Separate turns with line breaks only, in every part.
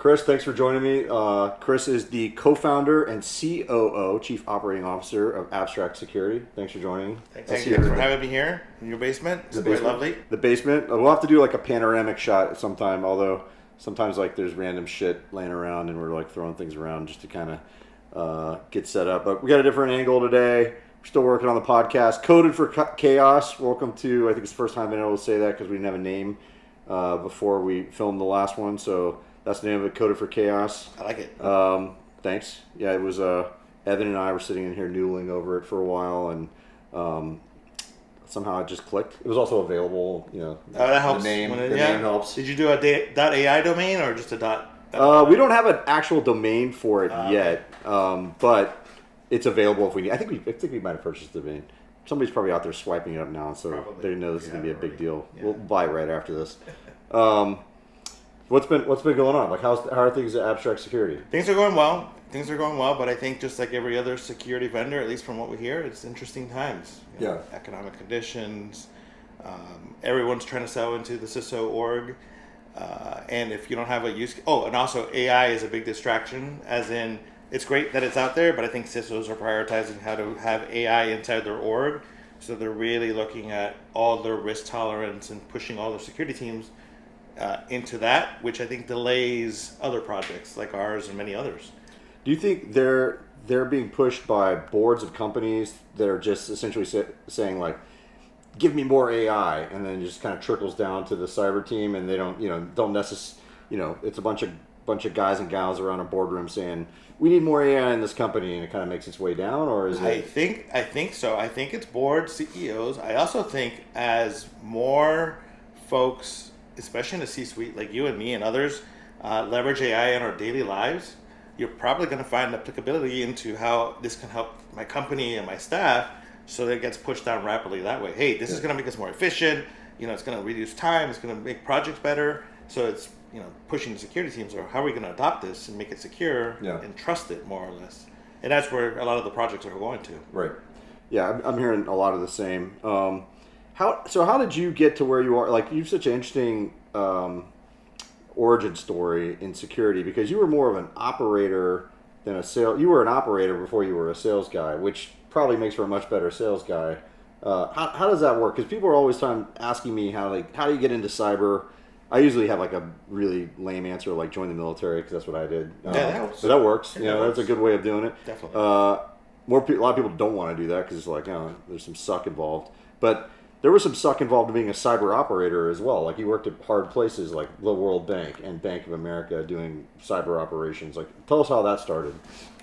Chris, thanks for joining me. Chris is the co-founder and COO, Chief Operating Officer of Abstract Security. Thanks for joining.
Thank you for having me here in your basement. It's quite lovely.
The basement. We'll have to do like a panoramic shot sometime, although sometimes like there's random shit laying around and we're like throwing things around just to kind of get set up. But we got a different angle today. We're still working on the podcast. Coded for Chaos. Welcome to, I think it's the first time I've been able to say that because we didn't have a name before we filmed the last one. So that's the name of it, Coded for Chaos.
I like it.
Thanks. Yeah, it was Evan and I were sitting in here noodling over it for a while, and somehow it just clicked. It was also available,
that helps.
The name helps.
Did you do a .ai domain or just a dot?
We don't have an actual domain for it yet, but it's available if we need. I think we might have purchased the domain. Somebody's probably out there swiping it up now, so they know this is gonna be a big deal. Yeah. We'll buy it right after this. What's been going on? Like, how are things at Abstract Security?
Things are going well. But I think just like every other security vendor, at least from what we hear, it's interesting times. Economic conditions. Everyone's trying to sell into the CISO org, and if you don't have a use, and also AI is a big distraction. As in, it's great that it's out there, but I think CISOs are prioritizing how to have AI inside their org, so they're really looking at all their risk tolerance and pushing all their security teams into that, which I think delays other projects like ours and many others.
Do you think they're being pushed by boards of companies that are just essentially saying like, give me more AI, and then it just kind of trickles down to the cyber team, and they don't necessarily, it's a bunch of guys and gals around a boardroom saying we need more AI in this company, and it kind of makes its way down, or is it?
I think so. I think it's board CEOs. I also think as more folks, especially in the C-suite, like you and me and others, leverage AI in our daily lives, you're probably going to find applicability into how this can help my company and my staff, so that it gets pushed down rapidly that way. Hey, this is going to make us more efficient. It's going to reduce time. It's going to make projects better. So it's pushing the security teams, or how are we going to adopt this and make it secure and trust it more or less. And that's where a lot of the projects are going to.
Right. Yeah, I'm hearing a lot of the same. How did you get to where you are? Like, you've such an interesting origin story in security, because you were more of an operator than a sales. You were an operator before you were a sales guy, which probably makes for a much better sales guy. How does that work? Because people are always asking me how do you get into cyber. I usually have like a really lame answer, like join the military, because that's what I did.
That helps.
So that works. That's a good way of doing it.
Definitely.
A lot of people don't want to do that because it's like, there's some suck involved. But there was some suck involved in being a cyber operator as well. Like, you worked at hard places like the World Bank and Bank of America doing cyber operations. Like, tell us how that started.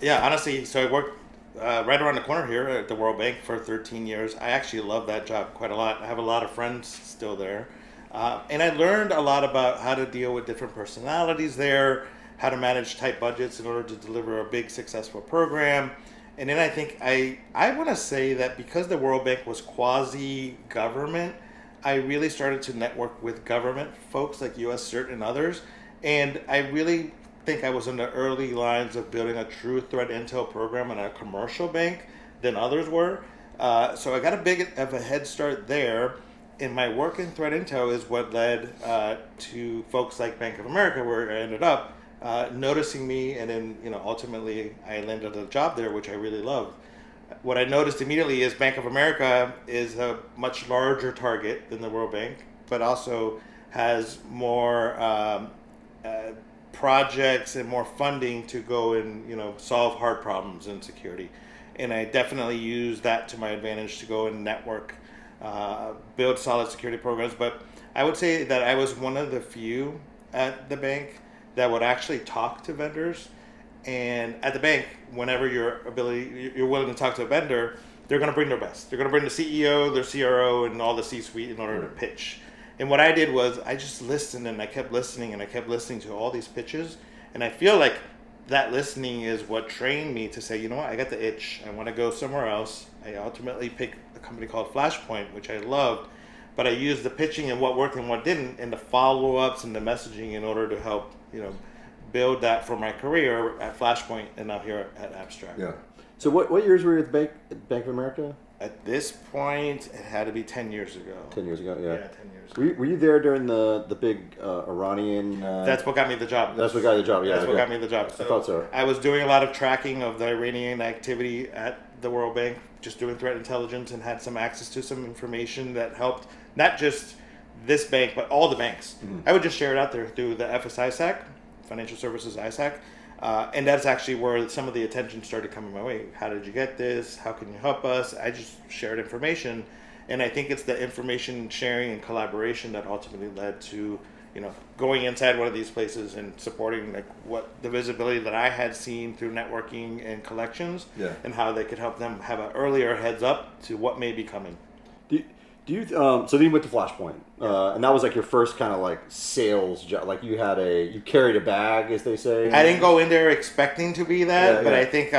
Yeah, honestly, so I worked right around the corner here at the World Bank for 13 years. I actually love that job quite a lot. I have a lot of friends still there. And I learned a lot about how to deal with different personalities there, how to manage tight budgets in order to deliver a big, successful program. And then I think I want to say that because the World Bank was quasi-government, I really started to network with government folks like US CERT and others. And I really think I was in the early lines of building a true threat intel program in a commercial bank than others were. So I got a big of a head start there. And my work in threat intel is what led to folks like Bank of America, where I ended up noticing me, and then ultimately I landed a job there, which I really loved. What I noticed immediately is Bank of America is a much larger target than the World Bank, but also has more projects and more funding to go and solve hard problems in security. And I definitely use that to my advantage to go and network, build solid security programs. But I would say that I was one of the few at the bank that would actually talk to vendors. And at the bank, whenever you're willing to talk to a vendor, they're going to bring their best. They're going to bring the CEO, their CRO, and all the C-suite in order to pitch. And what I did was I just listened, and I kept listening, and I kept listening to all these pitches. And I feel like that listening is what trained me to say, I got the itch. I want to go somewhere else. I ultimately picked a company called Flashpoint, which I loved. But I used the pitching and what worked and what didn't, and the follow-ups and the messaging in order to help, build that for my career at Flashpoint and now here at Abstract.
Yeah. So what years were you at Bank of America?
At this point, it had to be 10 years ago.
10 years ago, yeah.
Yeah, 10 years ago.
Were you there during the big Iranian?
That's what got me the job.
That's what got you the job. Yeah,
That's what got me the job.
I thought so.
I was doing a lot of tracking of the Iranian activity at the World Bank, just doing threat intelligence, and had some access to some information that helped not just this bank, but all the banks. I would just share it out there through the FSISAC, Financial Services ISAC. And that's actually where some of the attention started coming my way. How did you get this? How can you help us? I just shared information. And I think it's the information sharing and collaboration that ultimately led to, going inside one of these places and supporting like what the visibility that I had seen through networking and collections, and how they could help them have an earlier heads up to what may be coming.
Do you? So then you went to Flashpoint, and that was like your first kind of like sales job. Like you carried a bag, as they say.
I didn't go in there expecting to be that, but
yeah.
I think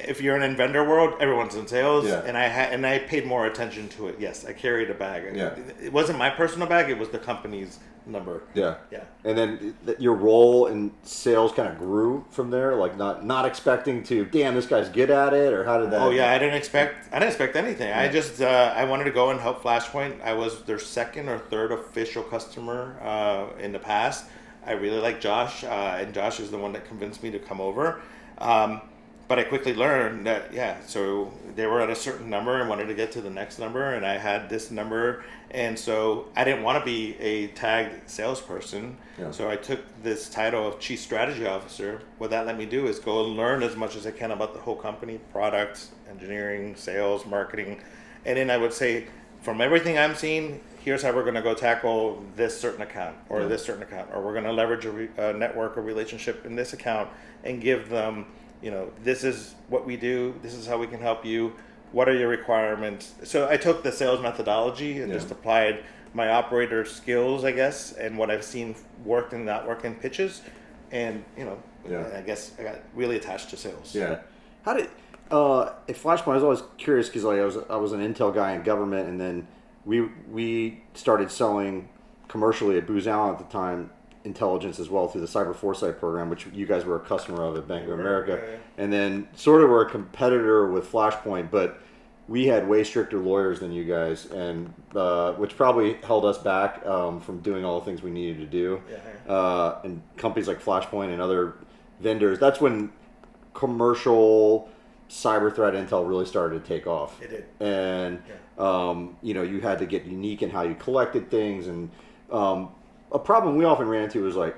if you're in vendor world, everyone's in sales,
Yeah.
and I paid more attention to it. Yes, I carried a bag.
Yeah.
It wasn't my personal bag; it was the company's number.
Yeah.
Yeah.
And then your role in sales kind of grew from there, like not expecting to. Damn, this guy's good at it, or how did that?
Oh yeah, I didn't expect anything. I just I wanted to go and help Flashpoint. I was their second or third official customer in the past. I really like Josh, and Josh is the one that convinced me to come over. But I quickly learned that, so they were at a certain number and wanted to get to the next number, and I had this number, and so I didn't want to be a tagged salesperson.
Yeah.
So I took this title of Chief Strategy Officer. What that let me do is go and learn as much as I can about the whole company, product, engineering, sales, marketing, and then I would say, from everything I'm seeing, here's how we're going to go tackle this certain account or this certain account, or we're going to leverage a network or relationship in this account and give them, this is what we do, this is how we can help you, what are your requirements? So I took the sales methodology and just applied my operator skills, I guess, and what I've seen worked and not worked in pitches, and I guess I got really attached to sales.
Yeah. How did at Flashpoint? I was always curious because like I was an Intel guy in government, and then we started selling commercially at Booz Allen at the time intelligence as well through the Cyber Foresight program, which you guys were a customer of at Bank of America, and then sort of were a competitor with Flashpoint, but we had way stricter lawyers than you guys, and which probably held us back from doing all the things we needed to do. And companies like Flashpoint and other vendors, that's when commercial cyber threat intel really started to take off.
It did.
And you had to get unique in how you collected things, and a problem we often ran into was like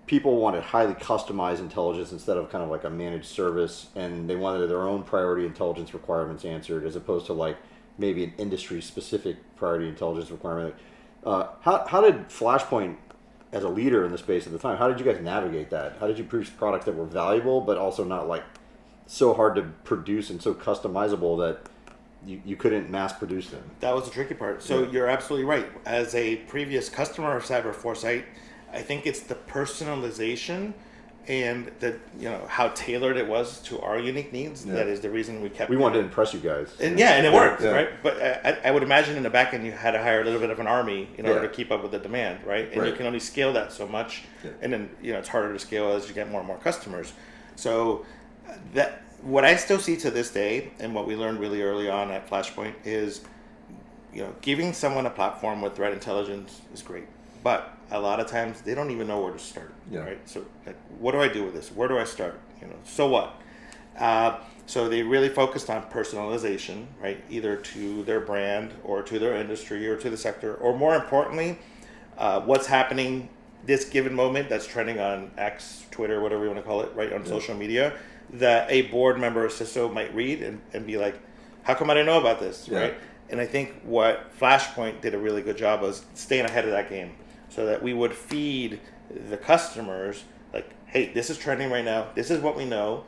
people wanted highly customized intelligence instead of kind of like a managed service, and they wanted their own priority intelligence requirements answered as opposed to like maybe an industry specific priority intelligence requirement. How did Flashpoint, as a leader in the space at the time, how did you guys navigate that? How did you produce products that were valuable but also not like so hard to produce and so customizable that you couldn't mass produce them?
That was the tricky part. So you're absolutely right. As a previous customer of Cyber Foresight, I think it's the personalization and the how tailored it was to our unique needs. That is the reason we kept.
We wanted to impress you guys,
and it worked, right? But I would imagine in the back end you had to hire a little bit of an army in order to keep up with the demand, right? And you can only scale that so much, and then it's harder to scale as you get more and more customers. So that what I still see to this day, and what we learned really early on at Flashpoint is, giving someone a platform with threat intelligence is great, but a lot of times they don't even know where to start, right? So, like, what do I do with this? Where do I start? So what? So they really focused on personalization, right? Either to their brand or to their industry or to the sector, or more importantly, what's happening this given moment that's trending on X, Twitter, whatever you want to call it, right, on social media, that a board member or CISO might read and be like, how come I didn't know about this, right? And I think what Flashpoint did a really good job was staying ahead of that game, so that we would feed the customers like, hey, this is trending right now. This is what we know.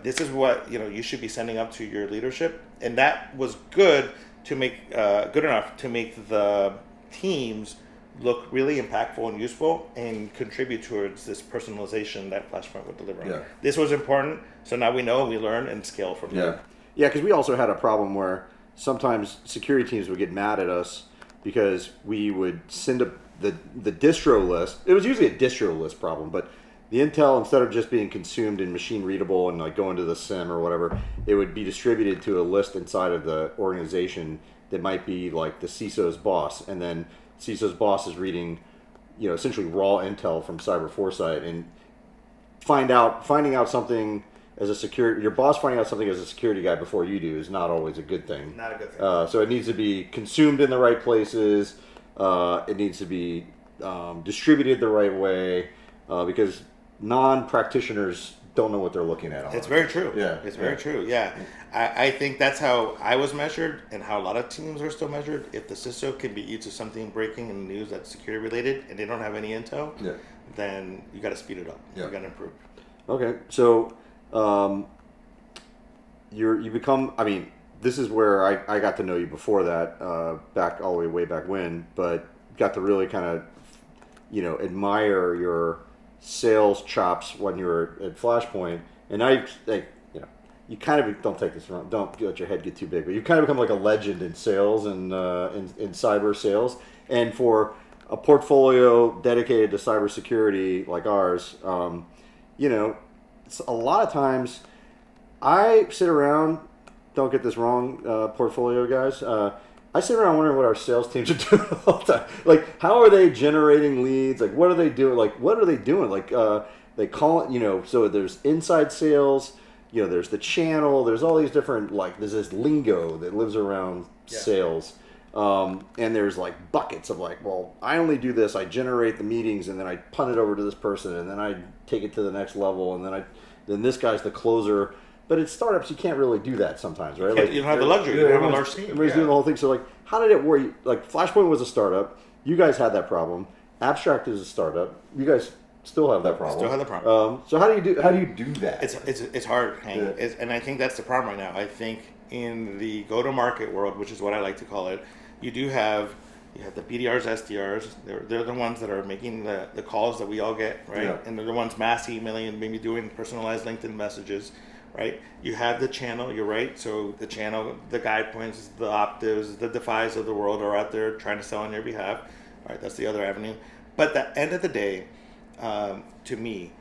This is what you should be sending up to your leadership, and that was good to make good enough to make the teams look really impactful and useful and contribute towards this personalization that Flashpoint would deliver on. This was important, so now we know and we learn and scale from there.
Yeah, because we also had a problem where sometimes security teams would get mad at us because we would send the distro list. It was usually a distro list problem, but the intel, instead of just being consumed in machine readable and like going to the SIM or whatever, it would be distributed to a list inside of the organization that might be like the CISO's boss, and then CISO's boss is reading, essentially raw intel from Cyber Foresight, and finding out something as a security, your boss finding out something as a security guy before you do is not always a good thing.
Not a good thing.
So it needs to be consumed in the right places. It needs to be distributed the right way, because non-practitioners don't know what they're looking at.
It's very true.
Yeah,
It's very true. Yeah. I think that's how I was measured and how a lot of teams are still measured. If the CISO can beat you to something breaking in the news that's security related and they don't have any intel, then you got to speed it up. You got to improve.
Okay. So you become, I mean, this is where I got to know you before that, back all the way back when, but got to really kind of, admire your sales chops when you were at Flashpoint. And now you kind of, don't take this wrong, don't let your head get too big, but you kind of become like a legend in sales and in cyber sales. And for a portfolio dedicated to cybersecurity like ours, it's a lot of times I sit around, don't get this wrong, portfolio guys, I sit around wondering what our sales teams are doing all the time. Like, how are they generating leads? Like, what are they doing? Like, they call it, so there's inside sales, there's the channel, there's all these different, like, there's this lingo that lives around sales. And there's like buckets of like, well, I only do this, I generate the meetings and then I punt it over to this person and then I take it to the next level and then this guy's the closer. But at startups, you can't really do that sometimes, right?
You don't have the luxury. You don't have a large team.
Everybody's doing the whole thing. So, like, how did it work? Like, Flashpoint was a startup. You guys had that problem. Abstract is a startup. You guys still have that problem.
Still have the problem.
So how do you do that?
It's hard, Hank. And I think that's the problem right now. I think in the go-to-market world, which is what I like to call it, you have the BDRs, SDRs. They're the ones that are making the calls that we all get, right? Yeah. And they're the ones mass emailing and maybe doing personalized LinkedIn messages. Right, you have the channel. You're right. So the channel, the guide points, the Optives, the Defies of the world are out there trying to sell on your behalf. All right, that's the other avenue. But at the end of the day, to me,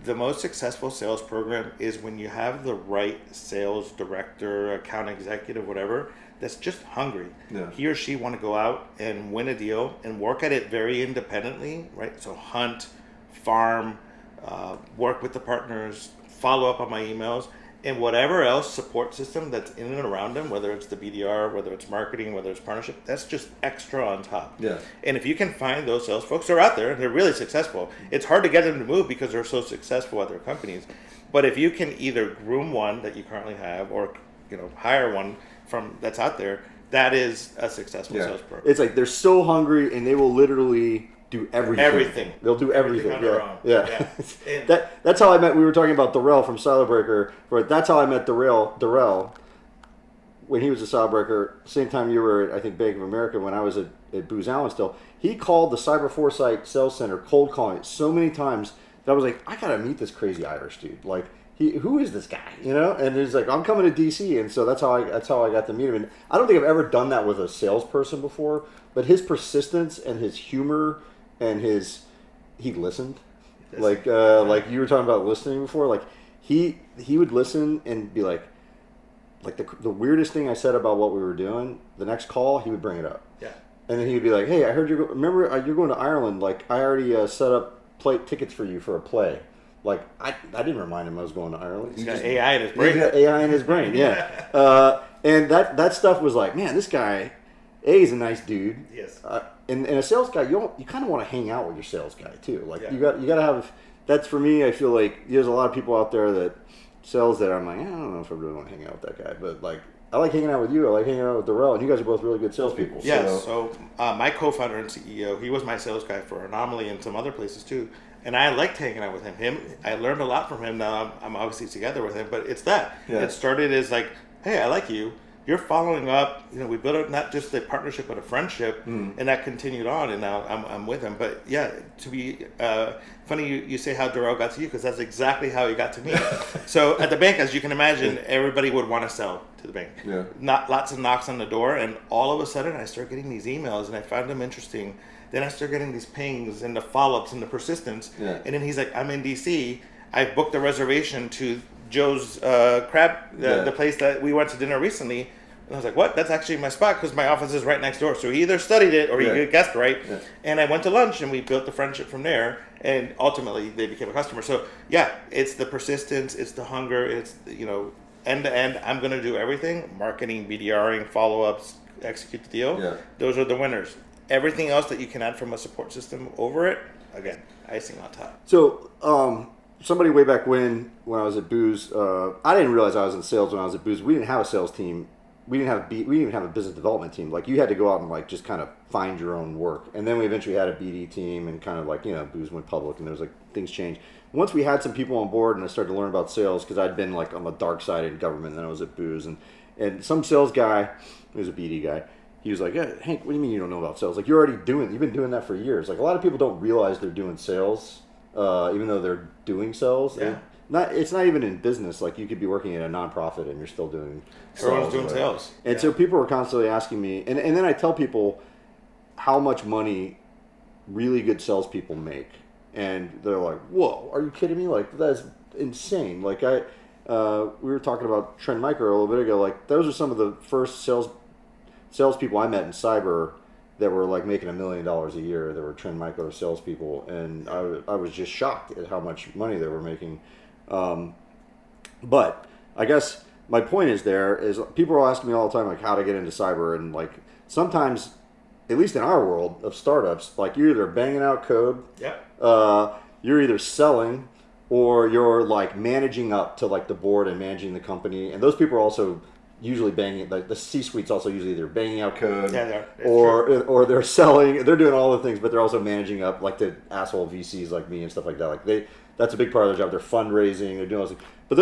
the most successful sales program is when you have the right sales director, account executive, whatever, that's just hungry. Yeah. He or she want to go out and win a deal and work at it very independently. Right. So hunt, farm, work with the partners. Follow up on my emails, and whatever else support system that's in and around them, whether it's the BDR, whether it's marketing, whether it's partnership, that's just extra on top. Yeah. And if you can find those sales folks, they're out there, they're really successful. It's hard to get them to move because they're so successful at their companies. But if you can either groom one that you currently have or hire one from that's out there, that is a successful sales program.
It's like they're so hungry and they will literally do everything. They'll do everything. Yeah. That's how I met. We were talking about Darrell from Silabreaker, but that's how I met Darrell when he was a Silabreaker. Same time you were at, I think, Bank of America when I was at Booz Allen still. He called the Cyber Foresight Sales Center cold calling it so many times that I was like, I gotta meet this crazy Irish dude. Like, who is this guy? And he's like, I'm coming to DC, and so that's how I got to meet him. And I don't think I've ever done that with a salesperson before, but his persistence and his humor. And he listened, like you were talking about listening before. Like he would listen and be like the weirdest thing I said about what we were doing. The next call, he would bring it up. Yeah. And then he'd be like, "Hey, I heard remember you're going to Ireland? Like I already set up tickets for you for a play." Like I didn't remind him I was going to Ireland.
He's got AI in his brain.
He's got AI in his brain. Yeah. And that stuff was like, man, this guy, he's a nice dude. Yes. And a sales guy, you kind of want to hang out with your sales guy too. Like you got to have. That's for me. I feel like there's a lot of people out there that sells that I'm like, I don't know if I really want to hang out with that guy, but like I like hanging out with you. I like hanging out with Darrell, and you guys are both really good salespeople.
Yeah. So my co-founder and CEO, he was my sales guy for Anomaly and some other places too, and I liked hanging out with him. I learned a lot from him. Now I'm obviously together with him, but it's that. Yeah. It started as like, hey, I like you. you're following up. We built not just a partnership but a friendship, and that continued on. And now I'm with him. But yeah, to be funny, you say how Darrell got to you, because that's exactly how he got to me. So at the bank, as you can imagine, everybody would want to sell to the bank.
Yeah.
Not lots of knocks on the door, and all of a sudden I start getting these emails, and I found them interesting. Then I start getting these pings and the follow-ups and the persistence.
Yeah.
And then he's like, I'm in DC. I've booked a reservation to Joe's Crab, the place that we went to dinner recently. And I was like, what? That's actually my spot, because my office is right next door. So he either studied it or he guessed right. Yeah. And I went to lunch, and we built the friendship from there. And ultimately, they became a customer. So yeah, it's the persistence, it's the hunger, it's, end to end. I'm going to do everything: marketing, BDRing, follow-ups, execute the deal. Yeah. Those are the winners. Everything else that you can add from a support system over it, again, icing on top.
So, somebody way back when I was at Booz, I didn't realize I was in sales when I was at Booz. We didn't have a sales team. We didn't even have a business development team. Like, you had to go out and like just kind of find your own work. And then we eventually had a BD team, and kind of like, Booz went public, and there was like things changed. Once we had some people on board, and I started to learn about sales, because I'd been like on the dark side in government, and then I was at Booz, and some sales guy, he was a BD guy. He was like, yeah, Hank, what do you mean you don't know about sales? Like, you've been doing that for years. Like, a lot of people don't realize they're doing sales, even though they're doing sales.
Yeah.
It's not even in business. Like, you could be working in a nonprofit and you're still doing sales.
Everyone's doing sales.
And so people were constantly asking me, and then I tell people how much money really good salespeople make. And they're like, whoa, are you kidding me? Like, that's insane. Like, we were talking about Trend Micro a little bit ago. Like, those are some of the first salespeople I met in cyber that were like making $1 million a year. That were Trend Micro salespeople, and I was just shocked at how much money they were making. But I guess my point is people are asking me all the time, like, how to get into cyber, and like sometimes, at least in our world of startups, like, you're either banging out code, you're either selling, or you're like managing up to like the board and managing the company, and those people are also usually banging, like the C-suite's also usually either banging out code, or they're selling. They're doing all the things, but they're also managing up like the asshole VCs like me and stuff like that. Like, that's a big part of their job. They're fundraising. They're doing all those things. But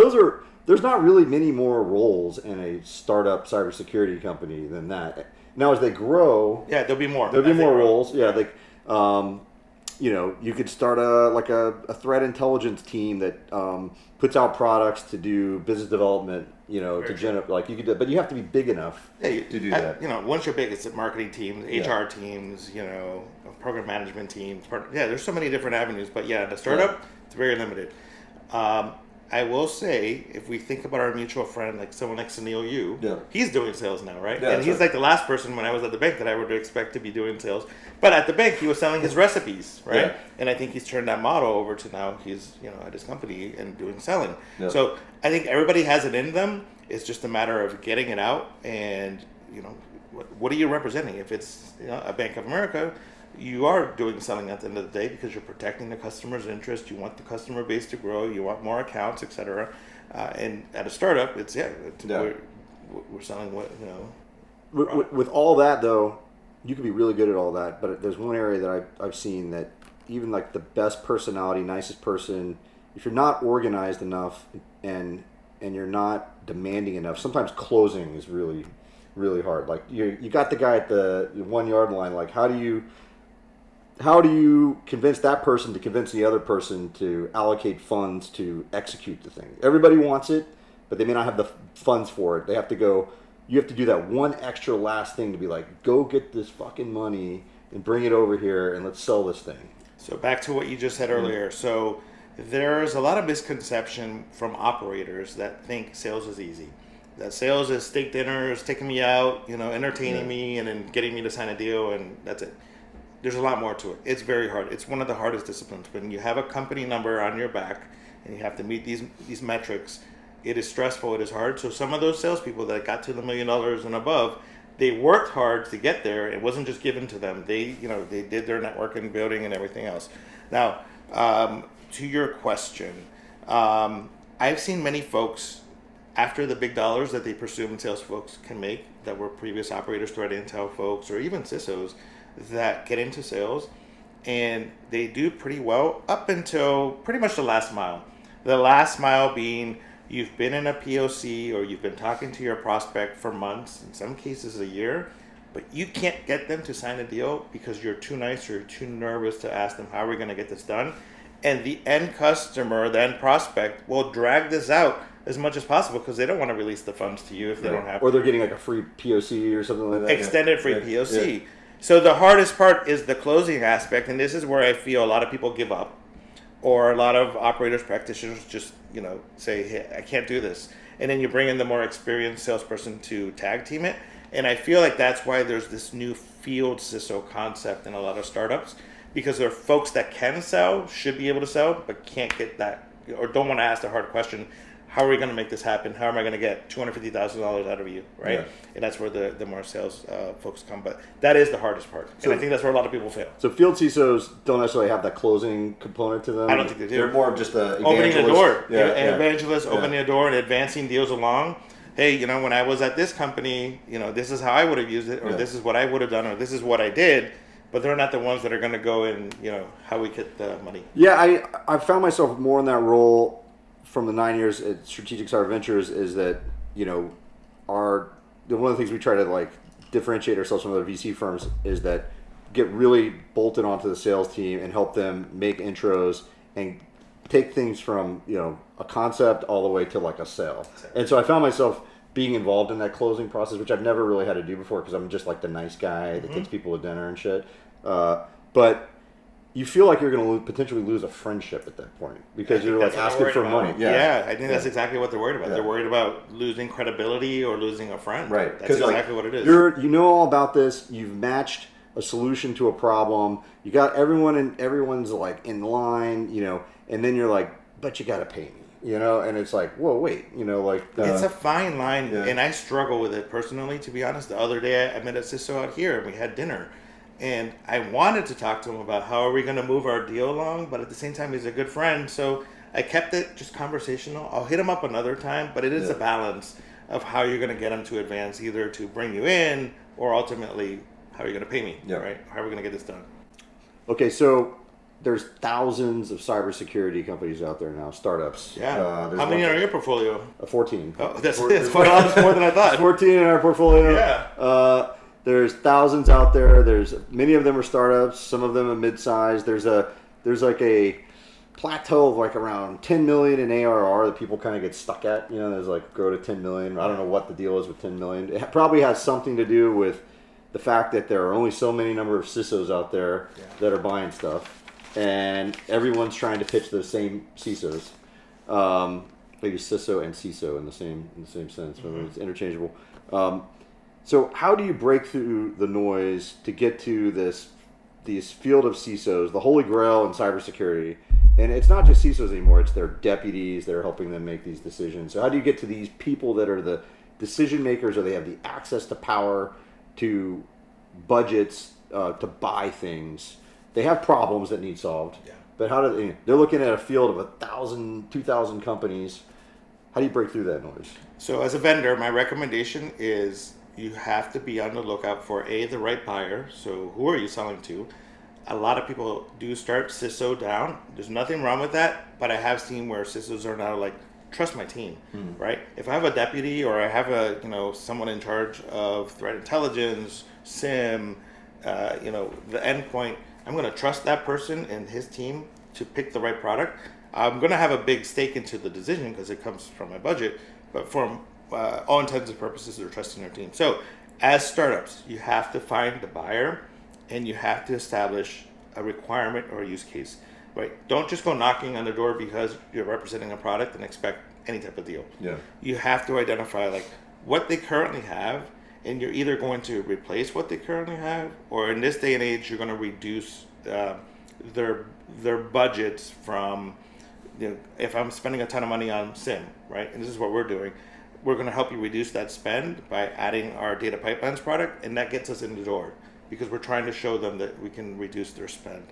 there's not really many more roles in a startup cybersecurity company than that. Now, as they grow,
there'll be more.
There'll be more roles. Yeah, like you could start a threat intelligence team that puts out products to do business development. To generate, like, you could, but you have to be big enough to do that.
Once you're big, it's marketing teams, HR teams, program management teams. There's so many different avenues. But the startup, it's very limited. I will say, if we think about our mutual friend, like someone next to Neil Yu, he's doing sales now, right?
Yeah,
and he's like the last person when I was at the bank that I would expect to be doing sales. But at the bank, he was selling his recipes, right? Yeah. And I think he's turned that model over to now he's at his company and doing selling. Yeah. So I think everybody has it in them. It's just a matter of getting it out, and what are you representing? If it's a Bank of America, you are doing selling at the end of the day, because you're protecting the customer's interest. You want the customer base to grow. You want more accounts, etc. And at a startup, we're selling what
With all that, though, you could be really good at all that. But there's one area that I've seen that even like the best personality, nicest person, if you're not organized enough and you're not demanding enough, sometimes closing is really, really hard. Like, you got the guy at the 1 yard line. Like, how do you convince that person to convince the other person to allocate funds to execute the thing? Everybody wants it, but they may not have the funds for it. You have to do that one extra last thing to be like, go get this fucking money and bring it over here and let's sell this thing.
So back to what you just said earlier. So there's a lot of misconception from operators that think sales is easy. That sales is steak dinners, taking me out, entertaining me, and then getting me to sign a deal, and that's it. There's a lot more to it. It's very hard. It's one of the hardest disciplines. When you have a company number on your back and you have to meet these metrics, it is stressful. It is hard. So some of those salespeople that got to the $1 million and above, they worked hard to get there. It wasn't just given to them. They did their networking, building, and everything else. Now, to your question, I've seen many folks, after the big dollars that they presume sales folks can make, that were previous operators, threat intel folks, or even CISOs, that get into sales, and they do pretty well up until pretty much the last mile. The last mile being you've been in a POC or you've been talking to your prospect for months, in some cases a year, but you can't get them to sign a deal because you're too nice or you're too nervous to ask them how are we going to get this done. And the end customer, the end prospect, will drag this out as much as possible because they don't want to release the funds to you if they don't have
or
to.
they're getting like a free POC or something like that.
Extended free POC. So the hardest part is the closing aspect, and this is where I feel a lot of people give up, or a lot of operators, practitioners just say, hey, I can't do this. And then you bring in the more experienced salesperson to tag team it. And I feel like that's why there's this new field CISO concept in a lot of startups, because there are folks that can sell, should be able to sell, but can't get that, or don't want to ask the hard question, how are we going to make this happen? How am I going to get $250,000 out of you, right? Yeah. And that's where the more sales folks come. But that is the hardest part. And I think that's where a lot of people fail.
So field CISOs don't necessarily have that closing component to them?
I don't think they do.
They're more of just the
opening the door.
Evangelist,
opening the door and advancing deals along. Hey, when I was at this company, this is how I would have used it, or this is what I would have done, or this is what I did. But they're not the ones that are going to go in, how we get the money.
Yeah, I found myself more in that role from the 9 years at Strategic Cyber Ventures, is that, one of the things we try to differentiate ourselves from other VC firms is that get really bolted onto the sales team and help them make intros and take things from, a concept all the way to a sale. And so I found myself being involved in that closing process, which I've never really had to do before because I'm just the nice guy that takes people to dinner and shit. But you feel like you're going to potentially lose a friendship at that point because you're asking for money.
Yeah, I think that's exactly what they're worried about. Yeah. They're worried about losing credibility or losing a friend.
Right.
That's exactly what it is.
You know all about this. You've matched a solution to a problem. You got everyone and everyone's in line, and then you're like, but you got to pay me, and it's like, whoa, wait,
it's a fine line, and I struggle with it personally, to be honest. The other day I met a CISO out here and we had dinner. And I wanted to talk to him about how are we going to move our deal along, but at the same time, he's a good friend. So I kept it just conversational. I'll hit him up another time, but it is a balance of how you're going to get him to advance, either to bring you in or ultimately how are you going to pay me, right? How are we going to get this done?
Okay, so there's thousands of cybersecurity companies out there now, startups.
Yeah. How many are in your portfolio?
14.
Oh, that's quite a lot more than I thought.
14 in our portfolio.
Yeah.
There's thousands out there. There's many of them are startups. Some of them are mid-sized. There's a plateau of around 10 million in ARR that people kind of get stuck at. There's grow to 10 million. I don't know what the deal is with 10 million. It probably has something to do with the fact that there are only so many number of CISOs out there that are buying stuff, and everyone's trying to pitch the same CISOs. Maybe CISO and CISO in the same sense, but it's interchangeable. So how do you break through the noise to get to this field of CISOs, the holy grail in cybersecurity? And it's not just CISOs anymore, it's their deputies that are helping them make these decisions. So how do you get to these people that are the decision makers, or they have the access to power, to budgets, to buy things? They have problems that need solved. Yeah. But they're looking at a field of 1,000, 2,000 companies. How do you break through that noise?
So as a vendor, my recommendation is you have to be on the lookout for the right buyer. So who are you selling to? A lot of people do start CISO down. There's nothing wrong with that, but I have seen where CISOs are now trust my team, right? If I have a deputy or I have someone in charge of threat intelligence, SIM, the endpoint, I'm going to trust that person and his team to pick the right product. I'm going to have a big stake into the decision because it comes from my budget, but from all intents and purposes, they're trusting their team. So as startups, you have to find the buyer and you have to establish a requirement or a use case, right? Don't just go knocking on the door because you're representing a product and expect any type of deal. Yeah. You have to identify what they currently have, and you're either going to replace what they currently have, or in this day and age, you're going to reduce their budgets from, if I'm spending a ton of money on SIM, right? And this is what we're doing. We're going to help you reduce that spend by adding our data pipelines product, and that gets us in the door because we're trying to show them that we can reduce their spend.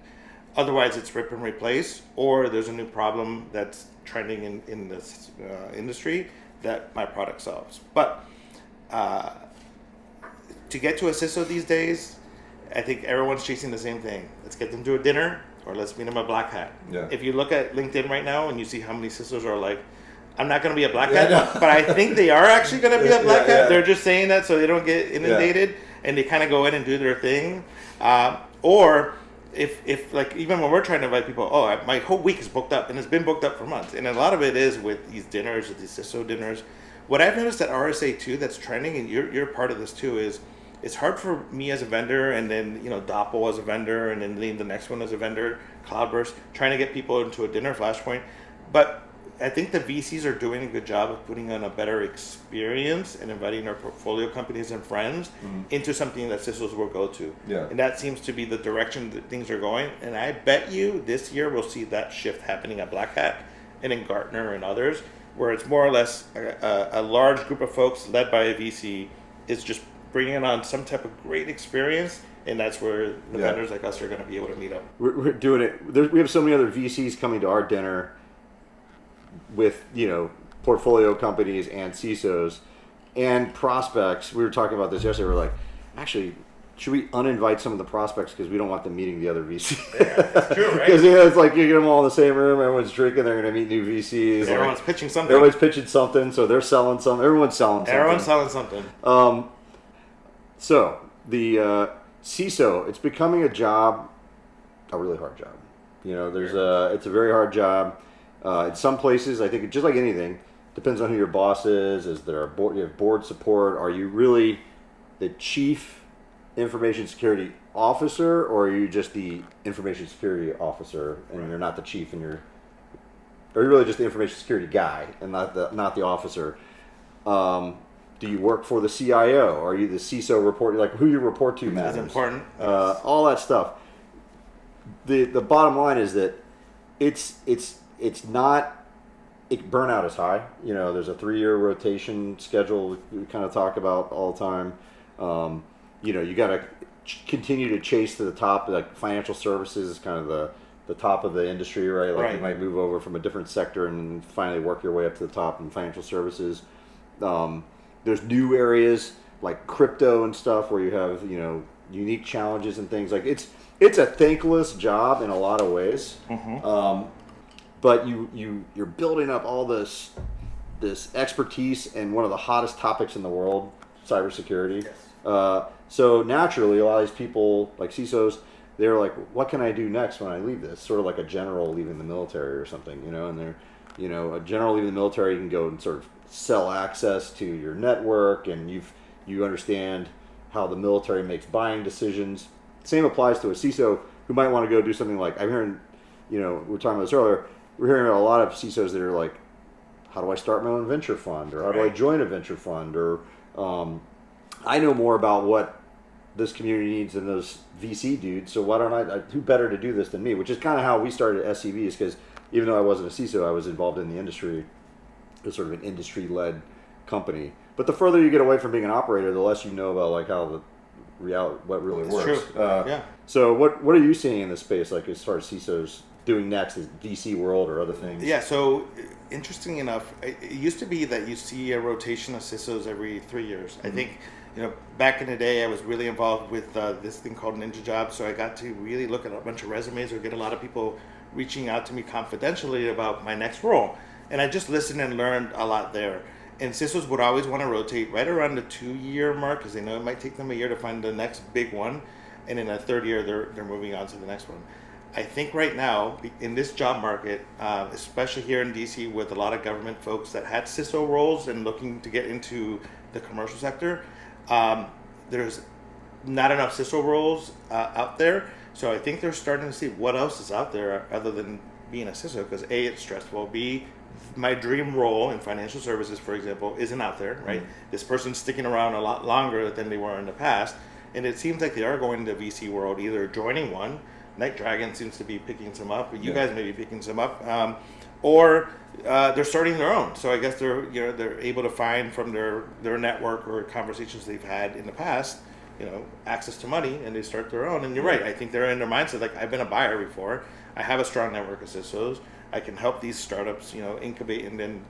Otherwise, it's rip and replace, or there's a new problem that's trending in this industry that my product solves. But to get to a CISO these days, I think everyone's chasing the same thing. Let's get them to a dinner, or let's meet them at Black Hat. Yeah. If you look at LinkedIn right now and you see how many CISOs are I'm not going to be a black hat, but I think they are actually going to be a black hat. They're just saying that so they don't get inundated, and they kind of go in and do their thing. Or if like even when we're trying to invite people, my whole week is booked up, and it's been booked up for months, and a lot of it is with these dinners, with these CISO dinners. What I've noticed at RSA too, that's trending, and you're part of this too, is it's hard for me as a vendor, and then Doppel as a vendor, and then the next one as a vendor, Cloudburst, trying to get people into a dinner flashpoint. But I think the VCs are doing a good job of putting on a better experience and inviting our portfolio companies and friends into something that CISOs will go to.
Yeah.
And that seems to be the direction that things are going. And I bet you this year we'll see that shift happening at Black Hat and in Gartner and others, where it's more or less a large group of folks led by a VC is just bringing on some type of great experience, and that's where the vendors like us are going to be able to meet up.
We're doing it. We have so many other VCs coming to our dinner with portfolio companies and CISOs and prospects. We were talking about this yesterday. We're like, actually, should we uninvite some of the prospects because we don't want them meeting the other VCs?
Yeah, true, right?
Because it's like you get them all in the same room. Everyone's drinking. They're going to meet new VCs.
Everyone's pitching something.
Everyone's pitching something. So they're selling something. Everyone's selling something. So the CISO, it's becoming a really hard job. It's a very hard job. In some places, I think just like anything, depends on who your boss is. Is there you have board support? Are you really the chief information security officer, or are you just the information security officer and you're not the chief, and are you really just the information security guy and not the officer? Do you work for the CIO? Are you the CISO report? Like who you report to matters.
That's important.
All that stuff. The bottom line is that it's not. Burnout is high. There's a 3-year rotation schedule we kind of talk about all the time. You got to continue to chase to the top. Like financial services is kind of the top of the industry, right? Like you might move over from a different sector and finally work your way up to the top in financial services. There's new areas like crypto and stuff where you have unique challenges and things. Like it's a thankless job in a lot of ways. But you're building up all this expertise in one of the hottest topics in the world, cybersecurity. Yes. So naturally, a lot of these people, like CISOs, they're like, what can I do next when I leave this? Sort of like a general leaving the military or something, and they're, a general leaving the military, you can go and sort of sell access to your network, and you understand how the military makes buying decisions. Same applies to a CISO who might want to go do something like, I'm hearing, we were talking about this earlier, we're hearing about a lot of CISOs that are like, how do I start my own venture fund? Or how do I join a venture fund? Or I know more about what this community needs than those VC dudes, so why don't who better to do this than me? Which is kind of how we started SCVs, because even though I wasn't a CISO, I was involved in the industry. It was sort of an industry-led company. But the further you get away from being an operator, the less you know about like how what really works.
True.
So what are you seeing in this space, like as far as CISOs doing next, is VC world or other things?
Yeah, so interesting enough, it used to be that you see a rotation of CISOs every 3 years. I think, back in the day, I was really involved with this thing called Ninja Jobs, so I got to really look at a bunch of resumes or get a lot of people reaching out to me confidentially about my next role. And I just listened and learned a lot there. And CISOs would always want to rotate right around the 2-year mark because they know it might take them a year to find the next big one. And in a third year, they're moving on to the next one. I think right now, in this job market, especially here in DC with a lot of government folks that had CISO roles and looking to get into the commercial sector, there's not enough CISO roles out there. So I think they're starting to see what else is out there other than being a CISO, because A, it's stressful, B, my dream role in financial services, for example, isn't out there, right? This person's sticking around a lot longer than they were in the past, and it seems like they are going to the VC world, either joining one. Night Dragon seems to be picking some up. You guys may be picking some up, or they're starting their own. So I guess they're able to find from their network or conversations they've had in the past, access to money, and they start their own. And you're right. I think they're in their mindset like, I've been a buyer before. I have a strong network of CISOs. I can help these startups, incubate and then,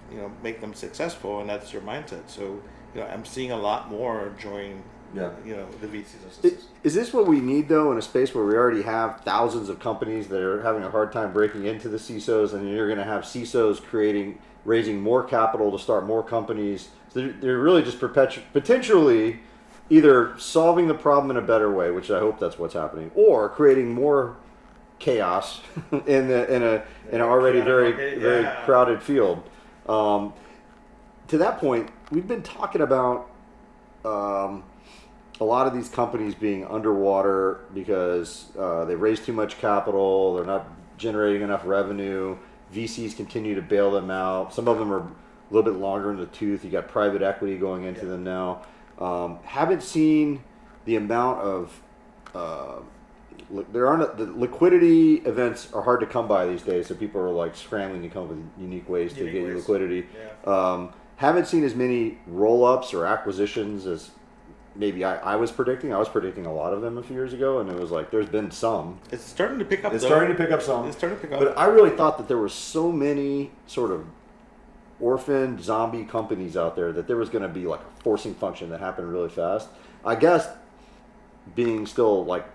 make them successful, and that's your mindset. So, I'm seeing a lot more join
Yeah.
the VCs.
Is this what we need, though, in a space where we already have thousands of companies that are having a hard time breaking into the CISOs, and you're going to have CISOs raising more capital to start more companies? So they're really just potentially either solving the problem in a better way, which I hope that's what's happening, or creating more chaos in an already very crowded field. To that point, we've been talking about a lot of these companies being underwater because they raise too much capital, they're not generating enough revenue, VCs continue to bail them out. Some of them are a little bit longer in the tooth. You got private equity going into them now. Haven't seen the amount of the liquidity events are hard to come by these days, so people are like scrambling to come up with unique ways to get liquidity. Haven't seen as many roll-ups or acquisitions as maybe I was predicting. I was predicting a lot of them a few years ago, and it was like there's been some.
It's starting to pick up.
It's starting to pick up some.
It's starting to pick up.
But I really thought that there were so many sort of orphan zombie companies out there that there was going to be like a forcing function that happened really fast. I guess being still like,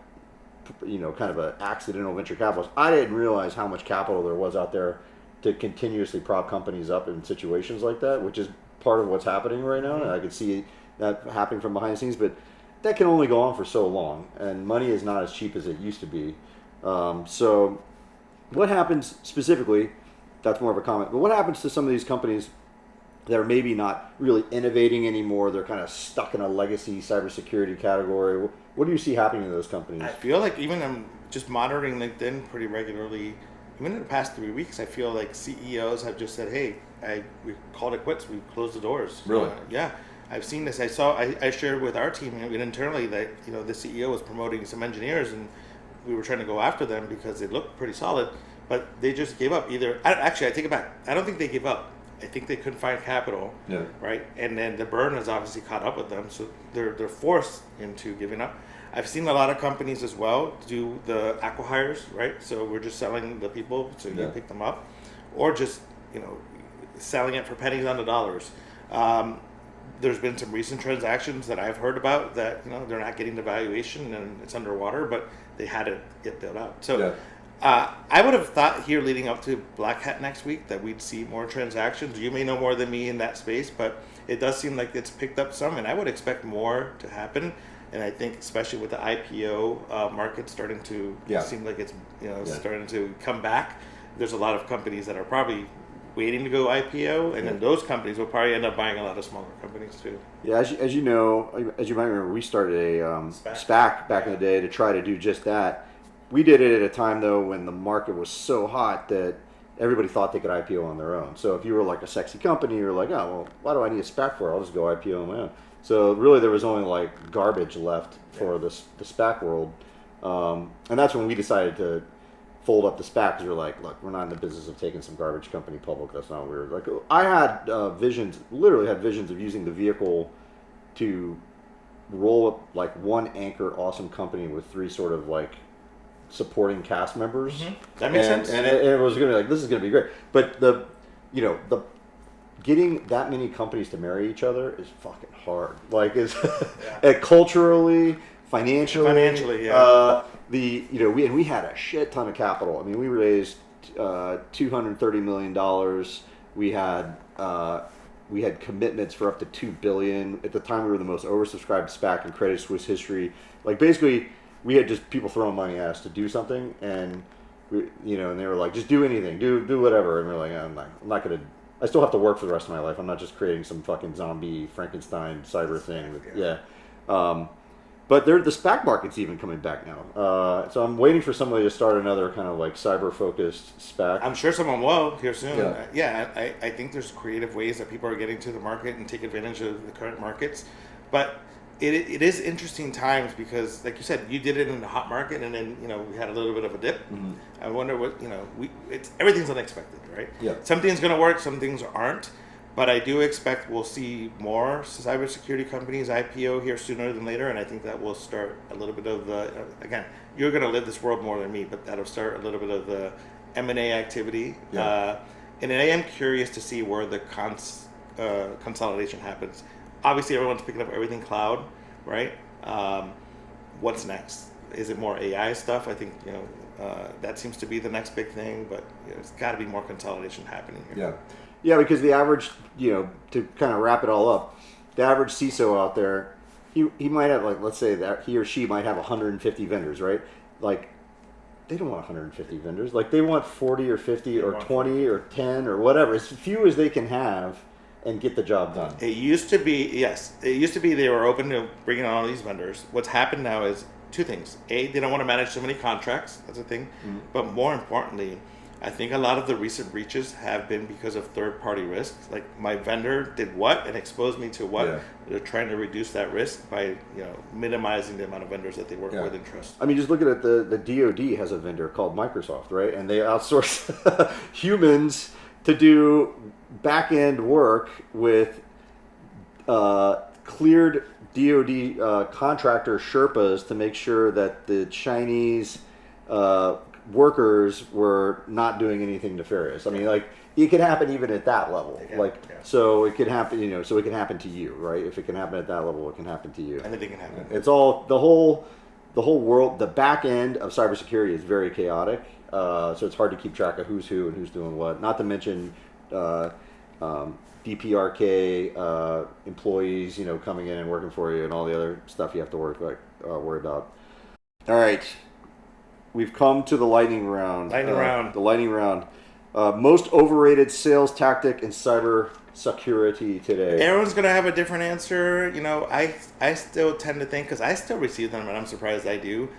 kind of an accidental venture capitalist, I didn't realize how much capital there was out there to continuously prop companies up in situations like that, which is part of what's happening right now. And I could see that happening from behind the scenes, but that can only go on for so long, and money is not as cheap as it used to be. So what happens specifically, that's more of a comment, but what happens to some of these companies that are maybe not really innovating anymore? They're kind of stuck in a legacy cybersecurity category. What do you see happening to those companies?
I feel like even I'm just monitoring LinkedIn pretty regularly. Even in the past 3 weeks, I feel like CEOs have just said, "Hey, we called it quits. We closed the doors."
Really?
Yeah, I've seen this. I shared with our team internally that the CEO was promoting some engineers, and we were trying to go after them because they looked pretty solid, but they just gave up. Actually, I take it back. I don't think they gave up. I think they couldn't find capital.
Yeah.
Right, and then the burn has obviously caught up with them, so they're forced into giving up. I've seen a lot of companies as well do the acqui-hires, right? So we're just selling the people so you pick them up, or just selling it for pennies on the dollars. There's been some recent transactions that I've heard about that they're not getting the valuation and it's underwater, but they had to get built out. So I would have thought here leading up to Black Hat next week that we'd see more transactions. You may know more than me in that space, but it does seem like it's picked up some, and I would expect more to happen. And I think especially with the IPO market starting to seem like it's starting to come back, there's a lot of companies that are probably waiting to go IPO, and then those companies will probably end up buying a lot of smaller companies too. Yeah,
as you might remember, we started a SPAC back in the day to try to do just that. We did it at a time though when the market was so hot that everybody thought they could IPO on their own. So if you were like a sexy company, you're like, oh well, why do I need a SPAC for? I'll just go IPO on my own. So really, there was only like garbage left for the SPAC world, and that's when we decided to fold up the SPAC because we're like, look, we're not in the business of taking some garbage company public. That's not weird. Like I had literally had visions of using the vehicle to roll up like one anchor awesome company with 3 sort of like supporting cast members.
Mm-hmm. That makes sense.
And it was gonna be like, this is gonna be great. But the getting that many companies to marry each other is fucking hard. Like it's culturally, financially, we had a shit ton of capital. I mean, we raised $230 million. We had commitments for up to $2 billion. At the time, we were the most oversubscribed SPAC in Credit Suisse history. Like basically, we had just people throwing money at us to do something, and and they were like, just do anything, do whatever. And we're like, I'm not gonna. I still have to work for the rest of my life. I'm not just creating some fucking zombie Frankenstein cyber thing. But the SPAC market's even coming back now. So I'm waiting for somebody to start another kind of like cyber-focused SPAC.
I'm sure someone will here soon. I think there's creative ways that people are getting to the market and take advantage of the current markets. But it is interesting times because, like you said, you did it in the hot market, and then we had a little bit of a dip. Mm-hmm. I wonder what everything's unexpected, right?
Yeah.
Some things going to work, some things aren't. But I do expect we'll see more cybersecurity companies IPO here sooner than later, and I think that will start a little bit of the again. You're going to live this world more than me, but that'll start a little bit of the M&A activity. Yeah. And I am curious to see where the consolidation happens. Obviously, everyone's picking up everything cloud, right? What's next? Is it more AI stuff? I think that seems to be the next big thing, but there's got to be more consolidation happening here.
Yeah. Yeah, because the average, to kind of wrap it all up, the average CISO out there, he might have, like, let's say that he or she might have 150 vendors, right? Like, they don't want 150 vendors. Like, they want 40 or 50 or 20 or 10 or whatever, as few as they can have, and get the job done.
It used to be, yes, it used to be they were open to bringing on all these vendors. What's happened now is two things. A, they don't want to manage so many contracts. That's a thing. Mm-hmm. But more importantly, I think a lot of the recent breaches have been because of third-party risks. Like, my vendor did what and exposed me to what. Yeah. They're trying to reduce that risk by minimizing the amount of vendors that they work with and trust.
I mean, just look at it. The DoD has a vendor called Microsoft, right? And they outsource humans to do back-end work with cleared DoD contractor Sherpas to make sure that the Chinese workers were not doing anything nefarious. I mean, like, it could happen even at that level. So it could happen, so it can happen to you, right? If it can happen at that level, it can happen to you.
Anything can happen.
It's all, the whole world, the back end of cybersecurity is very chaotic. So it's hard to keep track of who's who and who's doing what. Not to mention DPRK employees, coming in and working for you, and all the other stuff you have to worry about. All right. We've come to the lightning round. The lightning round. Most overrated sales tactic in cyber security today.
Everyone's going to have a different answer. I still tend to think, because I still receive them, and I'm surprised I do,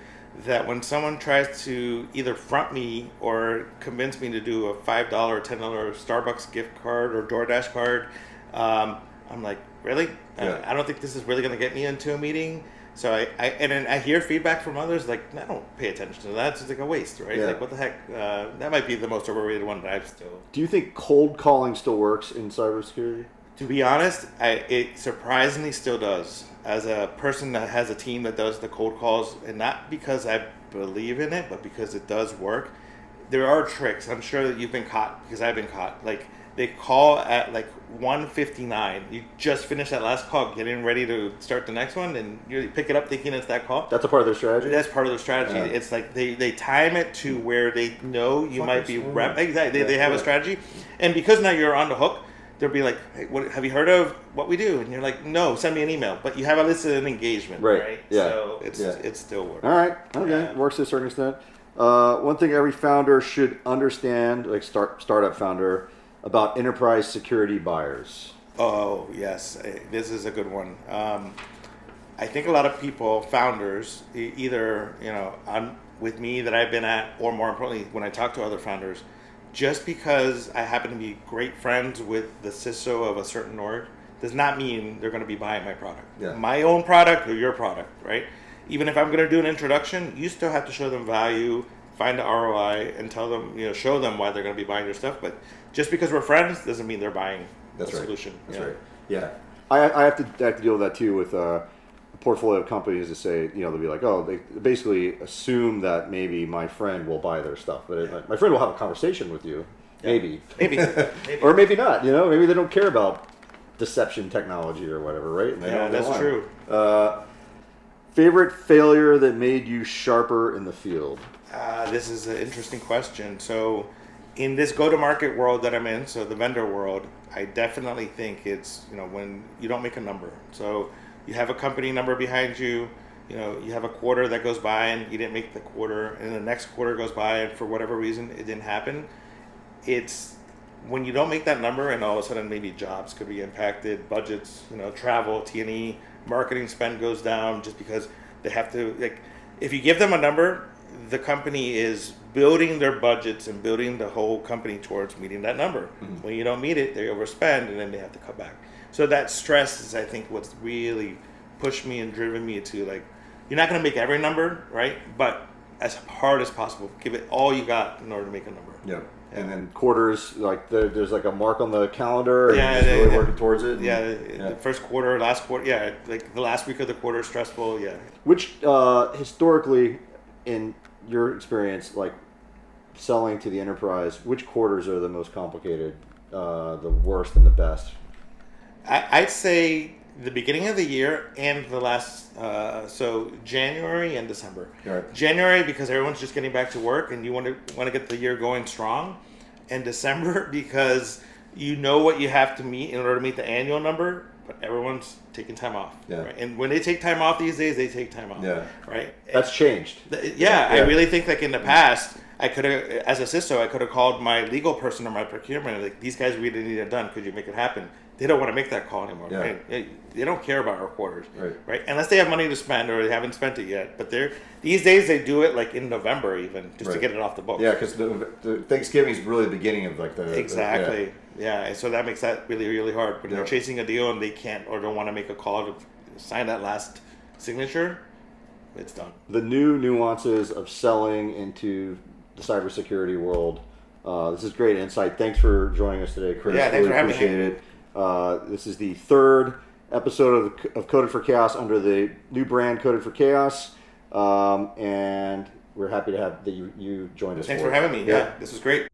that when someone tries to either front me or convince me to do a $5 or $10 Starbucks gift card or DoorDash card, I'm like, really? Yeah. I don't think this is really going to get me into a meeting. So I hear feedback from others, like, I don't pay attention to that. It's like a waste, right? Yeah. Like, what the heck? That might be the most overrated one that I've still.
Do you think cold calling still works in cybersecurity?
To be honest, it surprisingly still does. As a person that has a team that does the cold calls, and not because I believe in it, but because it does work, there are tricks. I'm sure that you've been caught, because I've been caught. Like, they call at like 1:59. You just finished that last call, getting ready to start the next one, and you pick it up thinking it's that call.
That's a part of their strategy?
That's part of their strategy. Yeah. It's like they time it to where they know you might be Exactly. They have a strategy. And because now you're on the hook, they'll be like, hey, have you heard of what we do? And you're like, no, send me an email. But you have a list of an engagement, right?
Yeah.
So it still works.
All right. Okay. Yeah. Works to a certain extent. One thing every founder should understand, like startup founder, about enterprise security buyers.
Oh, yes. This is a good one. I think a lot of people, founders, either, with me that I've been at, or more importantly, when I talk to other founders, just because I happen to be great friends with the CISO of a certain org does not mean they're going to be buying my product. Yeah. My own product or your product, right? Even if I'm going to do an introduction, you still have to show them value, find the ROI, and tell them, show them why they're going to be buying your stuff. But just because we're friends doesn't mean they're buying the solution.
That's right. Yeah. I have to deal with that too with a portfolio of companies to say, they'll be like, oh, they basically assume that maybe my friend will buy their stuff. But my friend will have a conversation with you. Yeah. Maybe. Or maybe not. Maybe they don't care about deception technology or whatever, right? And
that's true.
Favorite failure that made you sharper in the field?
This is an interesting question. So in this go-to-market world that I'm in, so the vendor world, I definitely think it's, when you don't make a number. So you have a company number behind you, you have a quarter that goes by and you didn't make the quarter, and the next quarter goes by and for whatever reason it didn't happen. It's when you don't make that number and all of a sudden maybe jobs could be impacted, budgets, travel, T&E, marketing spend goes down just because they have to, if you give them a number, the company is building their budgets and building the whole company towards meeting that number. Mm-hmm. When you don't meet it, they overspend and then they have to cut back. So that stress is, I think, what's really pushed me and driven me to, you're not going to make every number, right? But as hard as possible, give it all you got in order to make a number.
Yeah. And then quarters, there's a mark on the calendar, and you're really working towards it.
The first quarter, last quarter, the last week of the quarter is stressful,
Which, historically, in your experience, selling to the enterprise, which quarters are the most complicated, the worst and the best?
I'd say the beginning of the year and the last, so January and December.
Right.
January because everyone's just getting back to work and you want to get the year going strong, and December because you know what you have to meet in order to meet the annual number, but everyone's taking time off.
Yeah.
Right? And when they take time off these days, they take time off.
Yeah.
Right.
That's changed.
Yeah, I really think like in the past, I could have, as a CISO, I could have called my legal person or my procurement, like, these guys really need it done. Could you make it happen? They don't want to make that call anymore.
Yeah.
Right? They don't care about our quarters.
Right.
Unless they have money to spend or they haven't spent it yet. But these days they do it like in November even, just to get it off the books.
Yeah, because the Thanksgiving is really the beginning of like the...
Exactly. Yeah. And so that makes that really, really hard. When you're chasing a deal and they can't or don't want to make a call to sign that last signature, it's done.
The new nuances of selling into the cybersecurity world. This is great insight. Thanks for joining us today, Chris.
Yeah, thanks for having me.
Appreciate it. This is the third episode of Coded for Chaos under the new brand Coded for Chaos, and we're happy to have that you joined us.
Thanks for having me. Yeah, this was great.